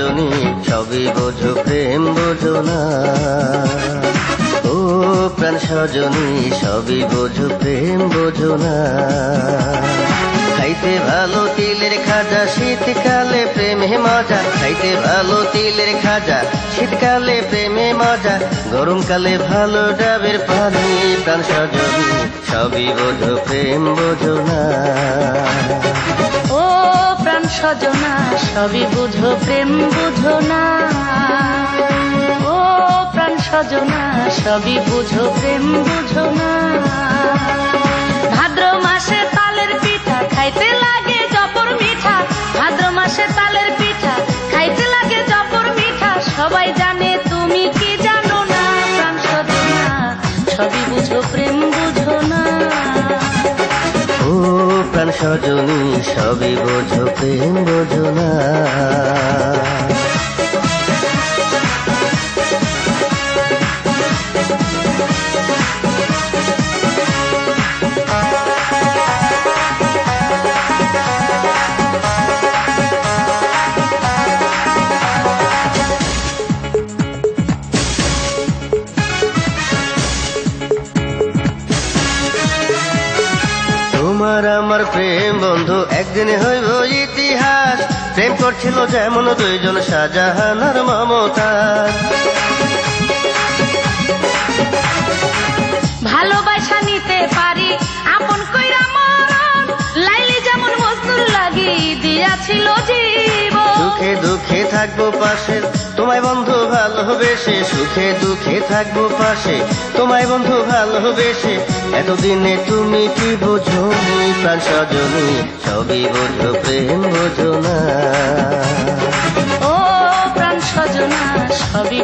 সজনী সবই বোঝো প্রেম বোঝো না। ও প্রাণ সজনী সবই বোঝো প্রেম বোঝো না। খাইতে ভালো তিলের খাজা শীতকালে প্রেমে মজা, খাইতে ভালো তিলের খাজা শীতকালে প্রেমে মজা, গরমকালে ভালো ডাবের পানি। প্রাণ সজনী সবই বোঝো প্রেম বোঝো না। ও প্রাণ সজনা সবই বুঝো প্রেম বুঝো না। ও প্রাণ সজনা সবই বুঝো প্রেম বুঝো না। ভাদ্র মাসে তালের পিঠা খাইতে লাগে জপর মিঠা, ভাদ্র মাসে তালের পিঠা খাইতে লাগে জপর মিঠা, সবাই জানে তুমি কি জানো না। প্রাণ সজনা সবই বুঝো প্রেম বুঝো না। ও প্রাণ সজনী সবই বোঝো প্রেম বোঝো না। তোমার আমার প্রেম বন্ধু একদিন হইব ইতিহাস, প্রেম করছিল যেমন দুইজন শাহজাহান আর মমতাজ। ভালোবাসা নিতে পারি আপন কইরা মরণ, লাইলি যেমন মজনুর লাগি দিয়াছিল জীবন। সুখে দুঃখে থাকবো পাশে তোমায় বন্ধু ভালোবেসে, সুখে দুঃখে থাকবো পাশে তোমায় বন্ধু ভালোবেসে। এতদিনে তুমি কি বোঝো প্রাণ সজনী সবই বোঝো প্রেম বোঝো না। ও প্রাণ সজনা সবই